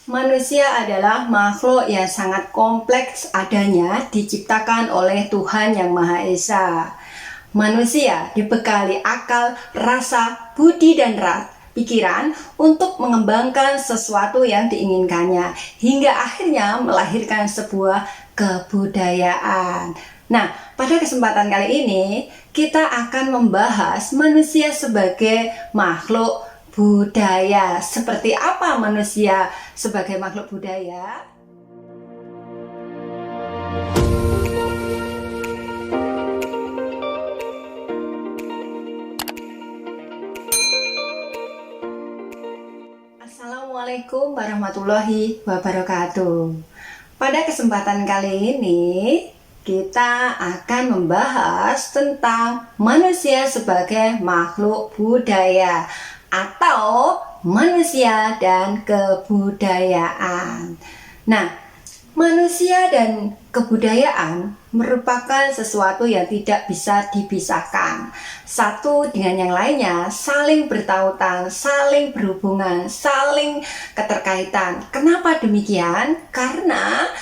Manusia adalah makhluk yang sangat kompleks adanya, diciptakan oleh Tuhan Yang Maha Esa. Manusia dibekali akal, rasa, budi, dan pikiran untuk mengembangkan sesuatu yang diinginkannya, hingga akhirnya melahirkan sebuah kebudayaan. Nah, pada kesempatan kali ini kita akan membahas manusia sebagai makhluk budaya. Seperti apa manusia sebagai makhluk budaya? Assalamualaikum warahmatullahi wabarakatuh. Pada kesempatan kali ini kita akan membahas tentang manusia sebagai makhluk budaya atau manusia dan kebudayaan. Nah, manusia dan kebudayaan merupakan sesuatu yang tidak bisa dipisahkan. Satu dengan yang lainnya saling bertautan, saling berhubungan, saling keterkaitan. Kenapa demikian? Karena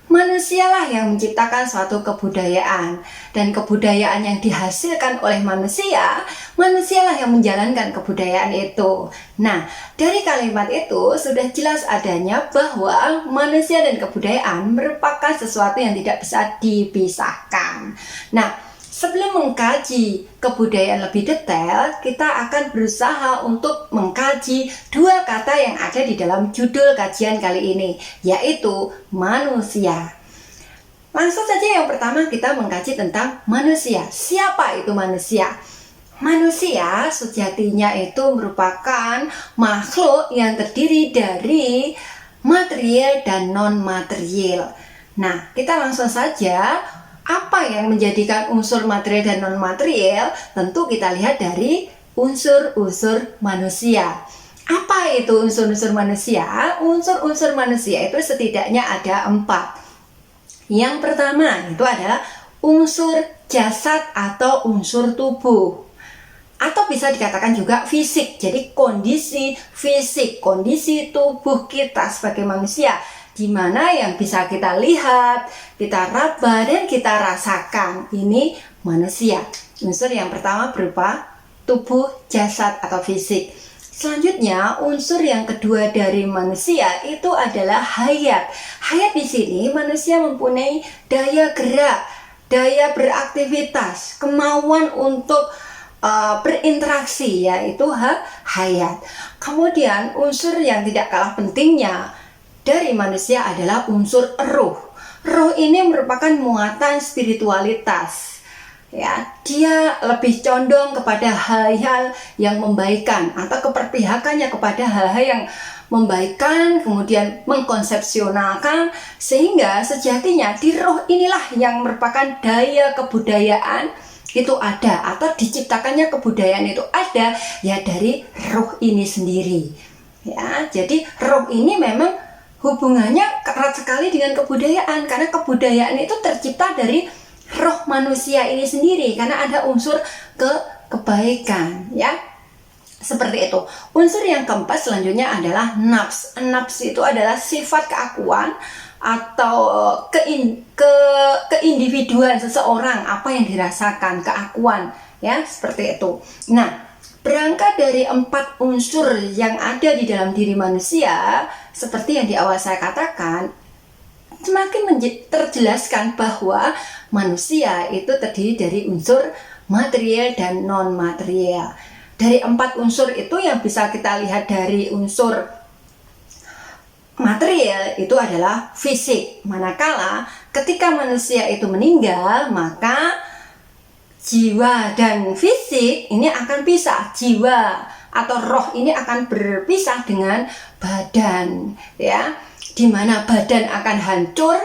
manusialah yang menciptakan suatu kebudayaan, dan kebudayaan yang dihasilkan oleh manusia, manusialah yang menjalankan kebudayaan itu. Nah, dari kalimat itu sudah jelas adanya bahwa manusia dan kebudayaan merupakan sesuatu yang tidak bisa dipisahkan. Nah, sebelum mengkaji kebudayaan lebih detail, kita akan berusaha untuk mengkaji dua kata yang ada di dalam judul kajian kali ini, yaitu manusia. Langsung saja yang pertama kita mengkaji tentang manusia. Siapa itu manusia? Manusia sejatinya itu merupakan makhluk yang terdiri dari material dan non-material. Nah, kita langsung saja. Apa yang menjadikan unsur material dan non-material? Tentu kita lihat dari unsur-unsur manusia. Apa itu unsur-unsur manusia? Unsur-unsur manusia itu setidaknya ada 4. Yang pertama itu adalah unsur jasad atau unsur tubuh, atau bisa dikatakan juga fisik. Jadi kondisi fisik, kondisi tubuh kita sebagai manusia, di mana yang bisa kita lihat, kita raba, dan kita rasakan. Ini manusia. Unsur yang pertama berupa tubuh, jasad, atau fisik. Selanjutnya, unsur yang kedua dari manusia itu adalah hayat. Hayat di sini manusia mempunyai daya gerak, daya beraktivitas, kemauan untuk berinteraksi, yaitu hayat. Kemudian, unsur yang tidak kalah pentingnya dari manusia adalah unsur roh. Roh ini merupakan muatan spiritualitas. Ya, dia lebih condong kepada hal-hal yang membaikan, atau keperpihakannya kepada hal-hal yang membaikan, kemudian mengkonsepsionalkan, sehingga sejatinya di roh inilah yang merupakan daya kebudayaan itu ada, atau diciptakannya kebudayaan itu ada ya dari roh ini sendiri. Ya, jadi roh ini memang hubungannya erat sekali dengan kebudayaan, karena kebudayaan itu tercipta dari roh manusia ini sendiri, karena ada unsur kebaikan, ya. Seperti itu. Unsur yang keempat selanjutnya adalah nafs. Nafs itu adalah sifat keakuan atau keindividuan seseorang, apa yang dirasakan, keakuan, ya, seperti itu. Nah, berangkat dari 4 unsur yang ada di dalam diri manusia, seperti yang di awal saya katakan, semakin terjelaskan bahwa manusia itu terdiri dari unsur material dan non-material. Dari 4 unsur itu yang bisa kita lihat dari unsur material itu adalah fisik. Manakala ketika manusia itu meninggal, maka jiwa dan fisik ini akan pisah. Jiwa atau roh ini akan berpisah dengan badan, ya, di mana badan akan hancur.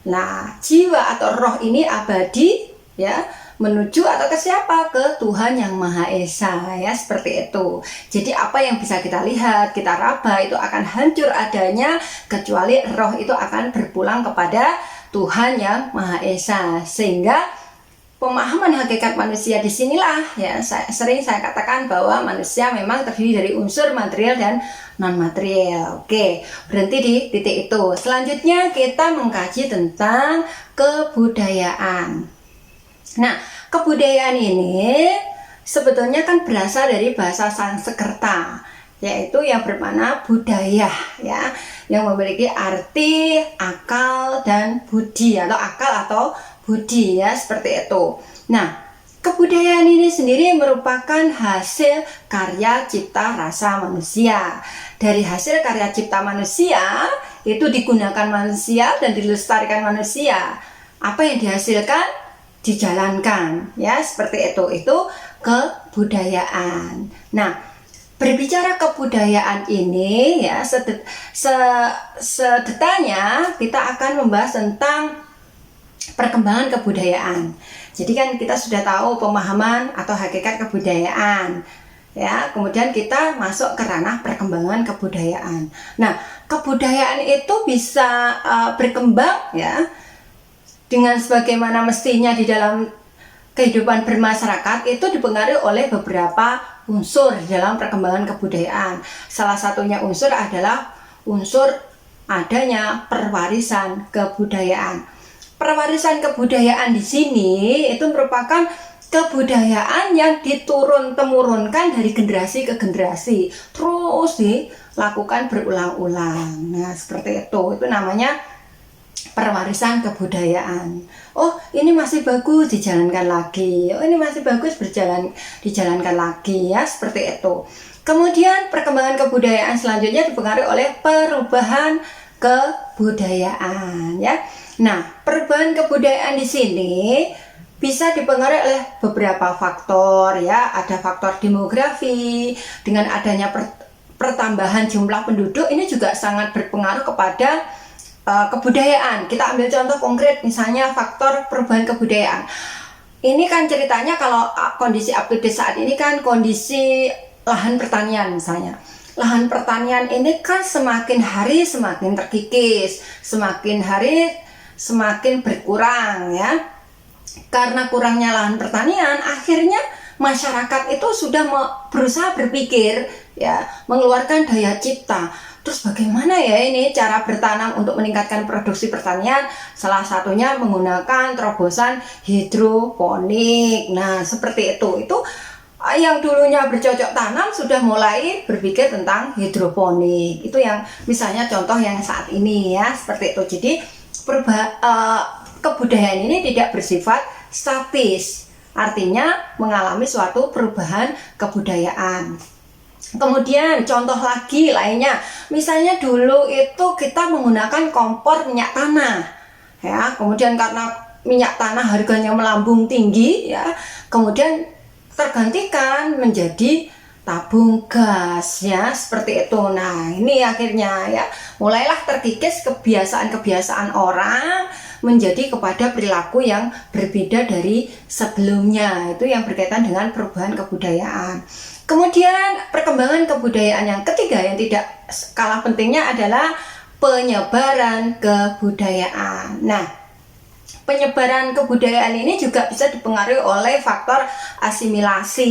Nah, jiwa atau roh ini abadi, ya, menuju atau ke siapa? Ke Tuhan Yang Maha Esa, ya, seperti itu. Jadi apa yang bisa kita lihat, kita raba, itu akan hancur adanya, kecuali roh itu akan berpulang kepada Tuhan Yang Maha Esa. Sehingga pemahaman hakikat manusia di sinilah ya sering saya katakan bahwa manusia memang terdiri dari unsur material dan non material. Oke, berhenti di titik itu. Selanjutnya kita mengkaji tentang kebudayaan. Nah, kebudayaan ini sebetulnya kan berasal dari bahasa Sanskerta, yaitu yang bermakna budaya ya, yang memiliki arti akal dan budi atau akal atau budi ya, seperti itu. Nah, kebudayaan ini sendiri merupakan hasil karya cipta rasa manusia. Dari hasil karya cipta manusia itu digunakan manusia dan dilestarikan manusia. Apa yang dihasilkan dijalankan ya, seperti itu. Itu kebudayaan. Nah, berbicara kebudayaan ini ya, sedetailnya kita akan membahas tentang perkembangan kebudayaan. Jadi kan kita sudah tahu pemahaman atau hakikat kebudayaan ya, kemudian kita masuk ke ranah perkembangan kebudayaan. Nah, kebudayaan itu bisa berkembang ya dengan sebagaimana mestinya di dalam kehidupan bermasyarakat, itu dipengaruhi oleh beberapa unsur dalam perkembangan kebudayaan. Salah satunya unsur adalah unsur adanya perwarisan kebudayaan. Perwarisan kebudayaan di sini itu merupakan kebudayaan yang diturun-temurunkan dari generasi ke generasi, terus dilakukan berulang-ulang. Nah, seperti itu. Itu namanya perwarisan kebudayaan. Oh, ini masih bagus, dijalankan lagi. Oh, ini masih bagus, dijalankan lagi ya, seperti itu. Kemudian perkembangan kebudayaan selanjutnya dipengaruhi oleh perubahan kebudayaan ya. Nah, perubahan kebudayaan di sini bisa dipengaruhi oleh beberapa faktor ya. Ada faktor demografi, dengan adanya pertambahan jumlah penduduk ini juga sangat berpengaruh kepada kebudayaan. Kita ambil contoh konkret, misalnya faktor perubahan kebudayaan. Ini kan ceritanya kalau kondisi up to date saat ini kan kondisi lahan pertanian misalnya. Lahan pertanian ini kan semakin hari semakin terkikis, semakin hari semakin berkurang ya. Karena kurangnya lahan pertanian, akhirnya masyarakat itu sudah berusaha berpikir ya, mengeluarkan daya cipta. Terus bagaimana ya ini cara bertanam untuk meningkatkan produksi pertanian? Salah satunya menggunakan terobosan hidroponik. Nah, seperti itu. Itu yang dulunya bercocok tanam sudah mulai berpikir tentang hidroponik. Itu yang misalnya contoh yang saat ini ya, seperti itu. Jadi kebudayaan ini tidak bersifat statis. Artinya mengalami suatu perubahan kebudayaan. Kemudian contoh lagi lainnya, misalnya dulu itu kita menggunakan kompor minyak tanah ya, kemudian karena minyak tanah harganya melambung tinggi ya, kemudian tergantikan menjadi tabung gas ya, seperti itu. Nah, ini akhirnya ya mulailah terkikis kebiasaan-kebiasaan orang menjadi kepada perilaku yang berbeda dari sebelumnya. Itu yang berkaitan dengan perubahan kebudayaan. Kemudian perkembangan kebudayaan yang ketiga yang tidak kalah pentingnya adalah penyebaran kebudayaan. Nah, penyebaran kebudayaan ini juga bisa dipengaruhi oleh faktor asimilasi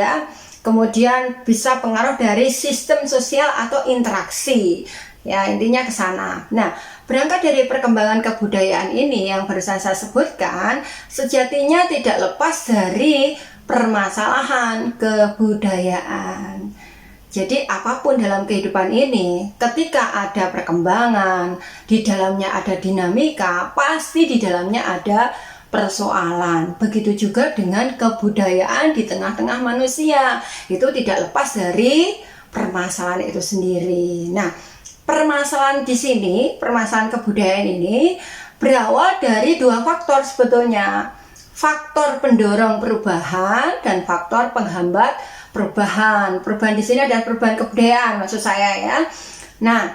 ya. Kemudian bisa pengaruh dari sistem sosial atau interaksi. Ya, intinya ke sana. Nah, berangkat dari perkembangan kebudayaan ini yang barusan saya sebutkan, sejatinya tidak lepas dari permasalahan kebudayaan. Jadi apapun dalam kehidupan ini, ketika ada perkembangan, di dalamnya ada dinamika, pasti di dalamnya ada persoalan. Begitu juga dengan kebudayaan di tengah-tengah manusia, itu tidak lepas dari permasalahan itu sendiri. Nah, permasalahan di sini, permasalahan kebudayaan ini berawal dari dua faktor sebetulnya. Faktor pendorong perubahan dan faktor penghambat perubahan. Perubahan di sini adalah perubahan kebudayaan maksud saya ya. Nah,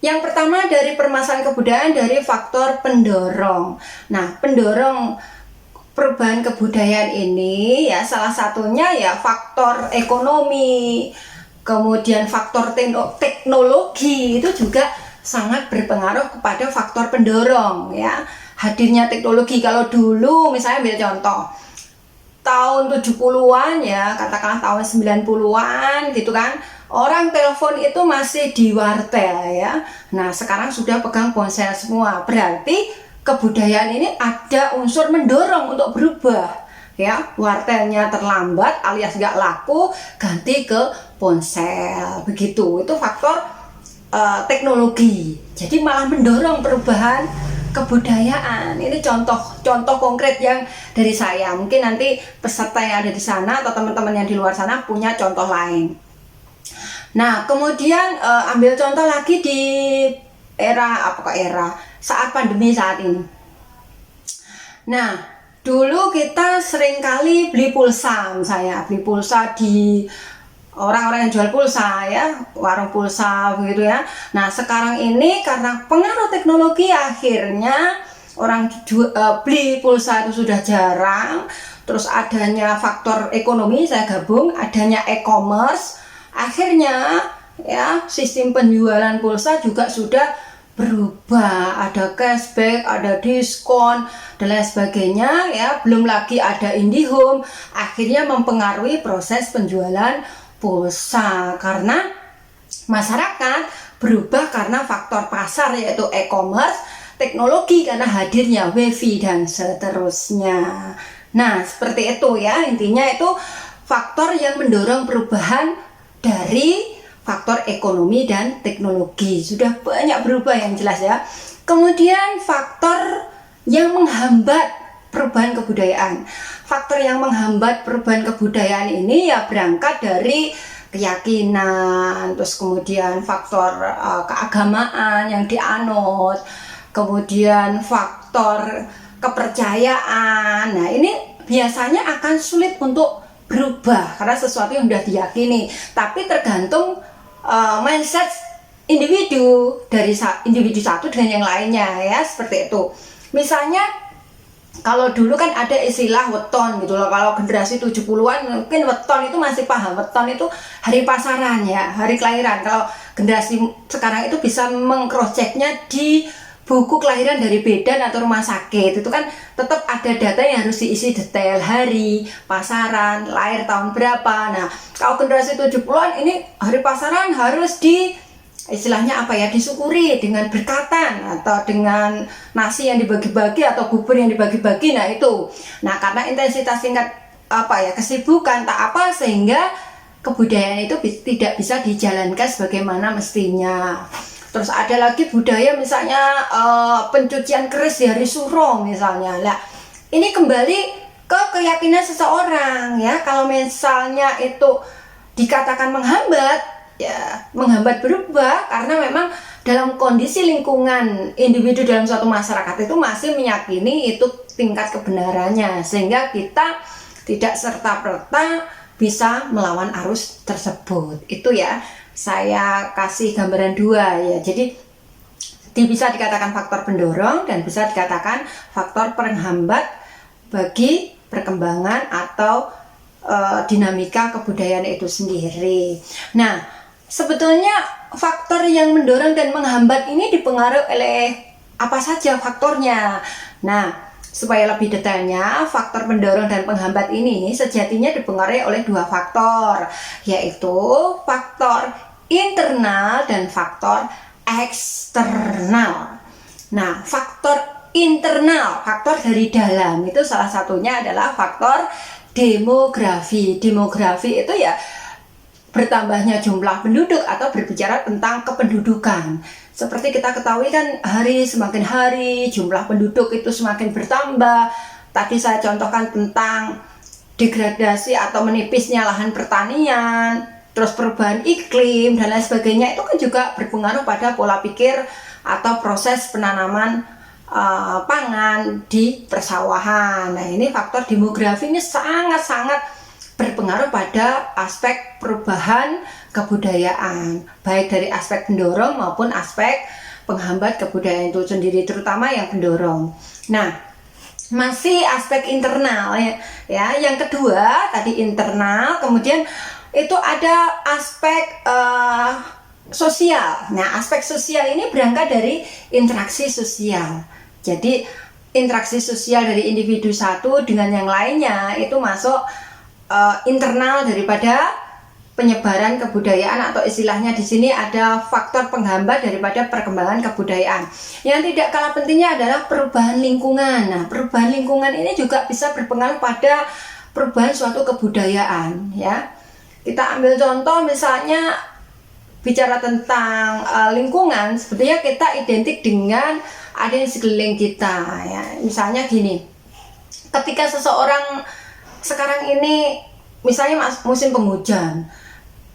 yang pertama dari permasalahan kebudayaan dari faktor pendorong. Nah, pendorong perubahan kebudayaan ini ya salah satunya ya faktor ekonomi. Kemudian faktor teknologi itu juga sangat berpengaruh kepada faktor pendorong ya. hadirnya teknologi. Kalau dulu misalnya ambil contoh tahun 70-an ya, katakanlah tahun 90-an gitu kan, orang telepon itu masih di wartel ya. Nah sekarang sudah pegang ponsel semua, berarti kebudayaan ini ada unsur mendorong untuk berubah ya. Wartelnya terlambat alias nggak laku, ganti ke ponsel, begitu. Itu faktor teknologi. Jadi malah mendorong perubahan kebudayaan. Ini contoh konkret yang dari saya. Mungkin nanti peserta yang ada di sana atau teman-teman yang di luar sana punya contoh lain. Nah, kemudian ambil contoh lagi di era saat pandemi saat ini. Nah, dulu kita seringkali beli pulsa, misalnya beli pulsa di orang-orang yang jual pulsa ya, warung pulsa begitu ya. Nah sekarang ini karena pengaruh teknologi akhirnya orang beli pulsa itu sudah jarang. Terus adanya faktor ekonomi, saya gabung, adanya e-commerce, akhirnya ya sistem penjualan pulsa juga sudah berubah, ada cashback, ada diskon dan lain sebagainya ya. Belum lagi ada IndiHome, akhirnya mempengaruhi proses penjualan pulsa karena masyarakat berubah karena faktor pasar yaitu e-commerce, teknologi karena hadirnya WiFi dan seterusnya. Nah seperti itu ya, intinya itu faktor yang mendorong perubahan dari faktor ekonomi dan teknologi. Sudah banyak berubah yang jelas ya. Kemudian faktor yang menghambat perubahan kebudayaan. Faktor yang menghambat perubahan kebudayaan ini ya berangkat dari keyakinan, terus kemudian faktor keagamaan yang dianut, kemudian faktor kepercayaan. Nah, ini biasanya akan sulit untuk berubah karena sesuatu yang sudah diyakini, tapi tergantung mindset individu dari individu satu dengan yang lainnya ya, seperti itu. Misalnya kalau dulu kan ada istilah weton gitu loh. Kalau generasi 70-an mungkin weton itu masih paham. Weton itu hari pasaran ya, hari kelahiran. Kalau generasi sekarang itu bisa meng-cross-checknya di buku kelahiran dari bidan atau rumah sakit. Itu kan tetap ada data yang harus diisi detail, hari, pasaran, lahir tahun berapa. Nah, kalau generasi 70-an ini hari pasaran harus istilahnya apa ya, disyukuri dengan berkatan atau dengan nasi yang dibagi-bagi atau bubur yang dibagi-bagi. Nah itu, nah karena intensitas tingkat kesibukan tak apa sehingga kebudayaan itu tidak bisa dijalankan sebagaimana mestinya. Terus ada lagi budaya misalnya pencucian keris di hari Suro misalnya. Nah ini kembali ke keyakinan seseorang ya. Kalau misalnya itu dikatakan menghambat, ya menghambat berubah karena memang dalam kondisi lingkungan individu dalam suatu masyarakat itu masih meyakini itu tingkat kebenarannya, sehingga kita tidak serta-merta bisa melawan arus tersebut. Itu ya, saya kasih gambaran dua ya. Jadi bisa dikatakan faktor pendorong dan bisa dikatakan faktor penghambat bagi perkembangan atau dinamika kebudayaan itu sendiri. Nah, sebetulnya faktor yang mendorong dan menghambat ini dipengaruhi oleh apa saja faktornya. Nah, supaya lebih detailnya, faktor pendorong dan penghambat ini sejatinya dipengaruhi oleh dua faktor, yaitu faktor internal dan faktor eksternal. Nah, faktor internal, faktor dari dalam itu salah satunya adalah faktor demografi. Demografi itu ya bertambahnya jumlah penduduk atau berbicara tentang kependudukan. Seperti kita ketahui kan semakin hari jumlah penduduk itu semakin bertambah. Tadi saya contohkan tentang degradasi atau menipisnya lahan pertanian, terus perubahan iklim dan lain sebagainya, itu kan juga berpengaruh pada pola pikir atau proses penanaman pangan di persawahan. Nah ini faktor demografi ini sangat-sangat berpengaruh pada aspek perubahan kebudayaan, baik dari aspek pendorong maupun aspek penghambat kebudayaan itu sendiri, terutama yang pendorong. Nah, masih aspek internal ya. Yang kedua tadi internal, kemudian itu ada aspek sosial. Nah, aspek sosial ini berangkat dari interaksi sosial. Jadi interaksi sosial dari individu satu dengan yang lainnya itu masuk internal daripada penyebaran kebudayaan, atau istilahnya di sini ada faktor penghambat daripada perkembangan kebudayaan. Yang tidak kalah pentingnya adalah perubahan lingkungan. Nah, perubahan lingkungan ini juga bisa berpengaruh pada perubahan suatu kebudayaan, ya. Kita ambil contoh misalnya bicara tentang lingkungan, sebetulnya kita identik dengan ada di sekeliling kita, ya. Misalnya gini, ketika seseorang sekarang ini misalnya musim penghujan,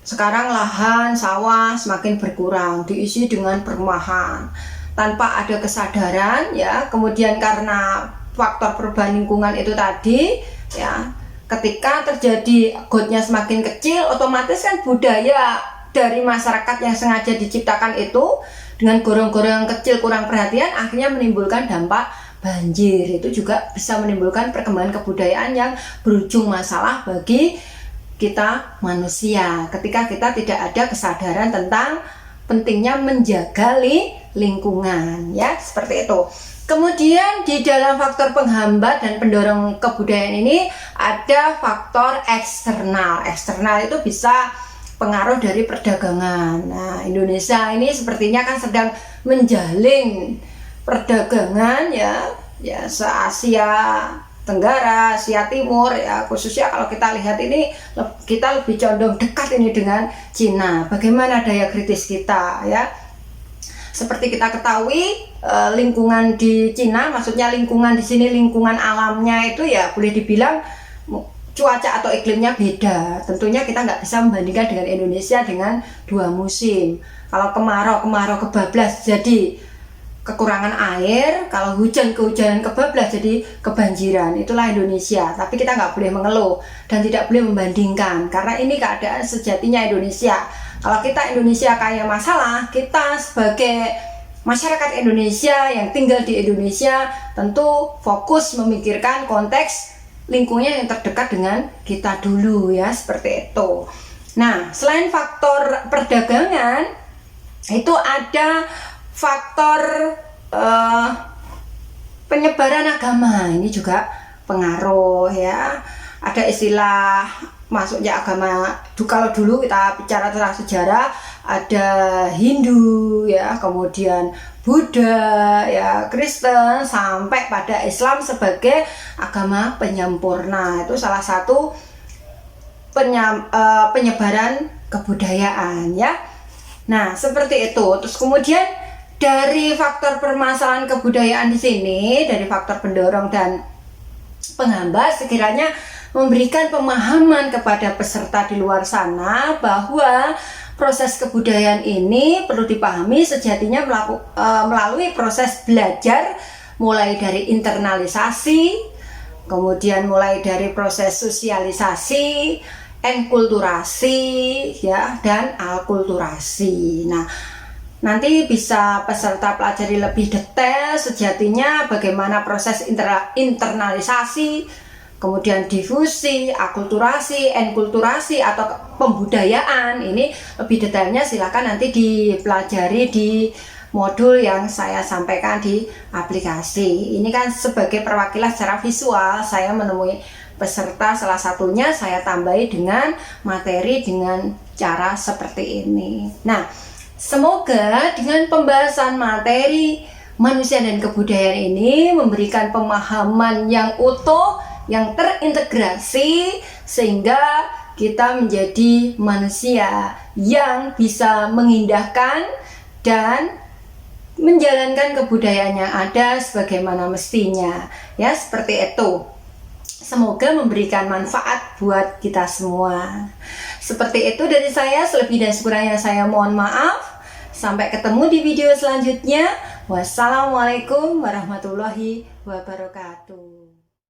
sekarang lahan sawah semakin berkurang, diisi dengan perumahan tanpa ada kesadaran, ya. Kemudian karena faktor perubahan lingkungan itu tadi, ya, ketika terjadi gotnya semakin kecil, otomatis kan budaya dari masyarakat yang sengaja diciptakan itu dengan gorong-gorong kecil kurang perhatian akhirnya menimbulkan dampak banjir. Itu juga bisa menimbulkan perkembangan kebudayaan yang berujung masalah bagi kita manusia ketika kita tidak ada kesadaran tentang pentingnya menjaga lingkungan, ya, seperti itu. Kemudian di dalam faktor penghambat dan pendorong kebudayaan ini ada faktor eksternal. Eksternal itu bisa pengaruh dari perdagangan. Nah, Indonesia ini sepertinya kan sedang menjalin perdagangan, ya se-Asia Tenggara, Asia Timur, ya, khususnya kalau kita lihat ini kita lebih condong dekat ini dengan Cina. Bagaimana daya kritis kita, ya? Seperti kita ketahui, lingkungan di Cina, maksudnya lingkungan di sini lingkungan alamnya itu ya boleh dibilang cuaca atau iklimnya beda. Tentunya kita nggak bisa membandingkan dengan Indonesia dengan 2 musim. Kalau kemarau kebablas jadi kekurangan air, kalau kehujanan kebablas jadi kebanjiran. Itulah Indonesia. Tapi kita nggak boleh mengeluh dan tidak boleh membandingkan, karena ini keadaan sejatinya Indonesia. Kalau kita Indonesia kaya masalah, kita sebagai masyarakat Indonesia yang tinggal di Indonesia tentu fokus memikirkan konteks lingkungan yang terdekat dengan kita dulu, ya, seperti itu. Nah, selain faktor perdagangan, itu ada faktor penyebaran agama. Ini juga pengaruh, ya. Ada istilah masuknya agama, kalau dulu kita bicara tentang sejarah, ada Hindu, ya, kemudian Buddha, ya, Kristen, sampai pada Islam sebagai agama penyempurna. Itu salah satu penyebaran kebudayaan, ya. Nah, seperti itu. Terus kemudian dari faktor permasalahan kebudayaan di sini, dari faktor pendorong dan penghambat, sekiranya memberikan pemahaman kepada peserta di luar sana bahwa proses kebudayaan ini perlu dipahami sejatinya melalui proses belajar, mulai dari internalisasi, kemudian mulai dari proses sosialisasi, enkulturasi, ya, dan alkulturasi. Nah, nanti bisa peserta pelajari lebih detail sejatinya bagaimana proses internalisasi, kemudian difusi, akulturasi, enkulturasi, atau pembudayaan. Ini lebih detailnya silakan nanti dipelajari di modul yang saya sampaikan di aplikasi. Ini kan sebagai perwakilan secara visual, saya menemui peserta, salah satunya saya tambahi dengan materi dengan cara seperti ini. Nah, semoga dengan pembahasan materi manusia dan kebudayaan ini memberikan pemahaman yang utuh, yang terintegrasi, sehingga kita menjadi manusia yang bisa mengindahkan dan menjalankan kebudayaan yang ada sebagaimana mestinya, ya, seperti itu. Semoga memberikan manfaat buat kita semua. Seperti itu dari saya, selebih dan sekurangnya saya mohon maaf. Sampai ketemu di video selanjutnya. Wassalamualaikum warahmatullahi wabarakatuh.